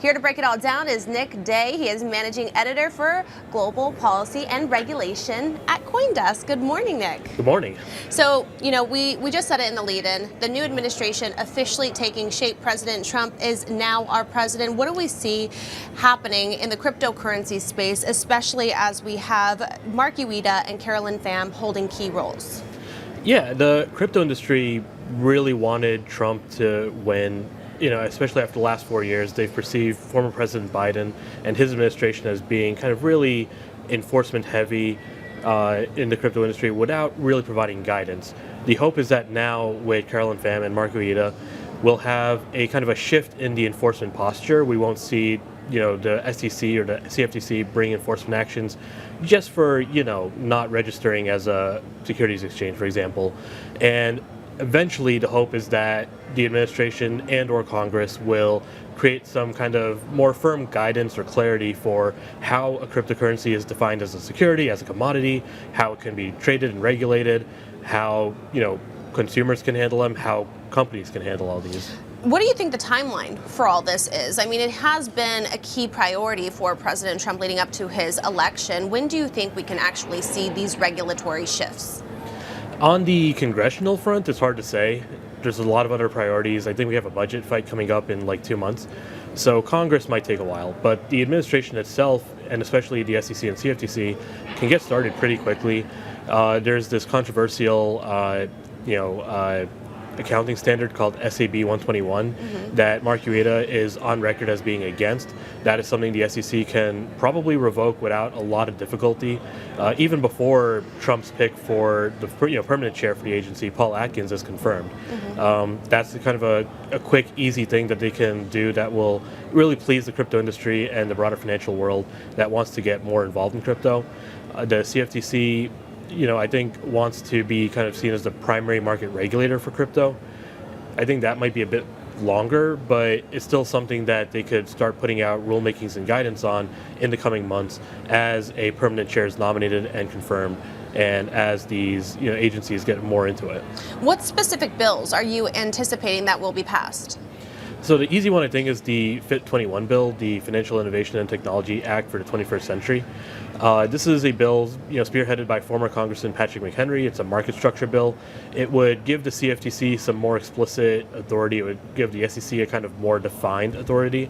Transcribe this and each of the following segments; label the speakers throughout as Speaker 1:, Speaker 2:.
Speaker 1: Here to break it all down is Nick Day. He is managing editor for global policy and regulation at CoinDesk. Good morning, Nick.
Speaker 2: Good morning.
Speaker 1: So, we just said it in the lead-in. The new administration officially taking shape. President Trump is now our president. What do we see happening in the cryptocurrency space, especially as we have Mark Ueda and Carolyn Pham holding key roles?
Speaker 2: Yeah, the crypto industry really wanted Trump to win. Especially after the last 4 years, they've perceived former President Biden and his administration as being kind of really enforcement heavy in the crypto industry without really providing guidance. The hope is that now with Carolyn Pham and Mark Ueda, we'll have a kind of a shift in the enforcement posture. We won't see the SEC or the CFTC bring enforcement actions just for, not registering as a securities exchange, for example. And eventually the hope is that the administration and or Congress will create some kind of more firm guidance or clarity for how a cryptocurrency is defined as a security, as a commodity, how it can be traded and regulated, how, consumers can handle them, how companies can handle all these.
Speaker 1: What do you think the timeline for all this is? I mean, it has been a key priority for President Trump leading up to his election. When do you think we can actually see these regulatory shifts?
Speaker 2: On the congressional front, it's hard to say. There's a lot of other priorities. I think we have a budget fight coming up in like 2 months. So Congress might take a while, but the administration itself, and especially the SEC and CFTC, can get started pretty quickly. There's this controversial, accounting standard called SAB 121 that Mark Ueda is on record as being against. That is something the SEC can probably revoke without a lot of difficulty. Even before Trump's pick for the permanent chair for the agency, Paul Atkins, is confirmed. That's kind of a quick, easy thing that they can do that will really please the crypto industry and the broader financial world that wants to get more involved in crypto. The CFTC I think wants to be kind of seen as the primary market regulator for crypto. I think that might be a bit longer, but it's still something that they could start putting out rulemakings and guidance on in the coming months as a permanent chair is nominated and confirmed and as these agencies get more into it.
Speaker 1: What specific bills are you anticipating that will be passed?
Speaker 2: So the easy one, I think, is the FIT 21 bill, the Financial Innovation and Technology Act for the 21st century. This is a bill, spearheaded by former Congressman Patrick McHenry. It's a market structure bill. It would give the CFTC some more explicit authority. It would give the SEC a kind of more defined authority.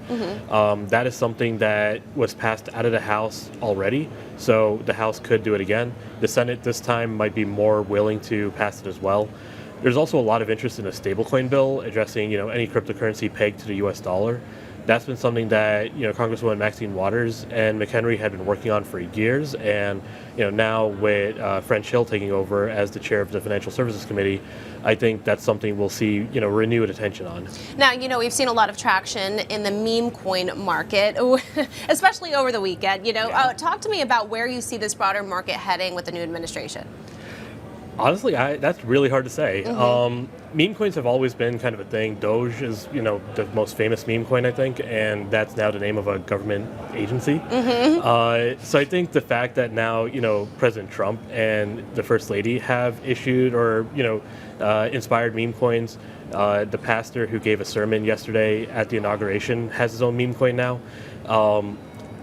Speaker 2: That is something that was passed out of the House already, so the House could do it again. The Senate this time might be more willing to pass it as well. There's also a lot of interest in a stablecoin bill addressing, any cryptocurrency pegged to the U.S. dollar. That's been something that, Congresswoman Maxine Waters and McHenry had been working on for years. And, now with French Hill taking over as the chair of the Financial Services Committee, I think that's something we'll see, renewed attention on.
Speaker 1: Now, we've seen a lot of traction in the meme coin market, especially over the weekend. Talk to me about where you see this broader market heading with the new administration.
Speaker 2: Honestly, that's really hard to say. Meme coins have always been kind of a thing. Doge is, the most famous meme coin, I think, and that's now the name of a government agency. So I think the fact that now, President Trump and the First Lady have issued or, inspired meme coins. The pastor who gave a sermon yesterday at the inauguration has his own meme coin now.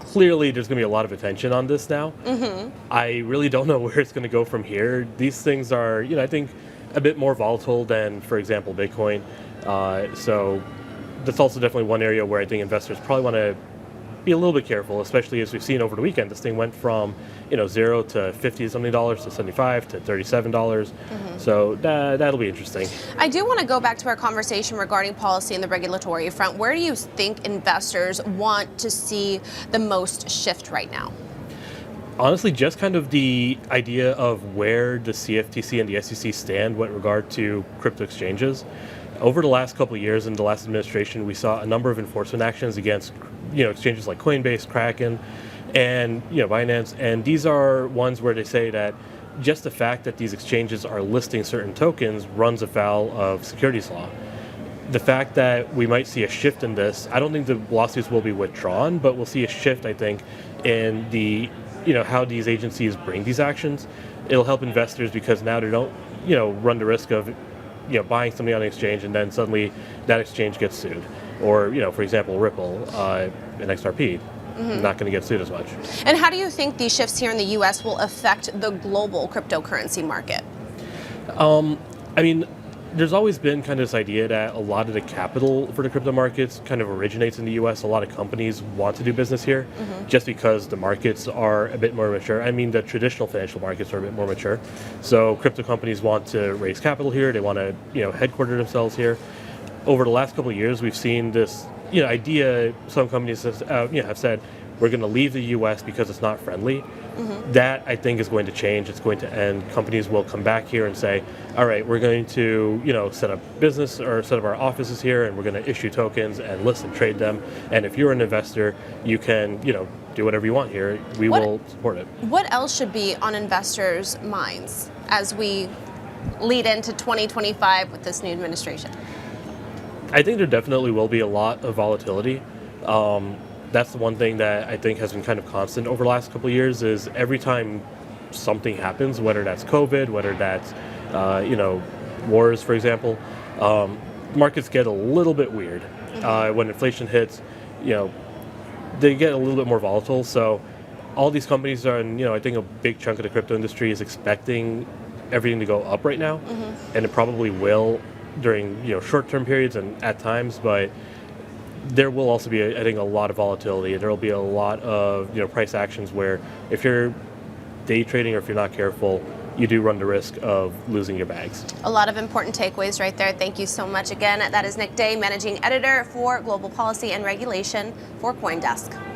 Speaker 2: Clearly, there's going to be a lot of attention on this now. I really don't know where it's going to go from here. These things are, I think, a bit more volatile than, for example, Bitcoin. So that's also definitely one area where I think investors probably want to be a little bit careful, especially as we've seen over the weekend. This thing went from, $0 to $50-something to $75 to $37. So that'll be interesting.
Speaker 1: I do want to go back to our conversation regarding policy and the regulatory front. Where do you think investors want to see the most shift right now?
Speaker 2: Honestly, just kind of the idea of where the CFTC and the SEC stand with regard to crypto exchanges. Over the last couple of years in the last administration, we saw a number of enforcement actions against exchanges like Coinbase, Kraken, and Binance. And these are ones where they say that just the fact that these exchanges are listing certain tokens runs afoul of securities law. The fact that we might see a shift in this, I don't think the lawsuits will be withdrawn, but we'll see a shift, I think, in the how these agencies bring these actions. It'll help investors because now they don't run the risk of buying something on an exchange and then suddenly that exchange gets sued. or for example, Ripple and XRP. Not going to get sued as much.
Speaker 1: And how do you think these shifts here in the U.S. will affect the global cryptocurrency market?
Speaker 2: I mean, there's always been kind of this idea that a lot of the capital for the crypto markets kind of originates in the U.S. A lot of companies want to do business here just because the markets are a bit more mature. I mean, the traditional financial markets are a bit more mature. So crypto companies want to raise capital here. They want to, headquarter themselves here. Over the last couple of years, we've seen this, idea. Some companies have said we're going to leave the U.S. because it's not friendly. That, I think, is going to change. It's going to end. Companies will come back here and say, all right, we're going to, set up business or set up our offices here, and we're going to issue tokens and list and trade them. And if you're an investor, you can, do whatever you want here. We will support it.
Speaker 1: What else should be on investors' minds as we lead into 2025 with this new administration?
Speaker 2: I think there definitely will be a lot of volatility. That's the one thing that I think has been kind of constant over the last couple of years is every time something happens, whether that's COVID, whether that's, wars, for example, markets get a little bit weird. When inflation hits, they get a little bit more volatile. So all these companies are, and I think a big chunk of the crypto industry is expecting everything to go up right now, and it probably will during short-term periods and at times, but there will also be, I think, a lot of volatility. There will be a lot of price actions where if you're day trading or if you're not careful, you do run the risk of losing your bags.
Speaker 1: A lot of important takeaways right there. Thank you so much again. That is Nick Day, Managing Editor for Global Policy and Regulation for CoinDesk.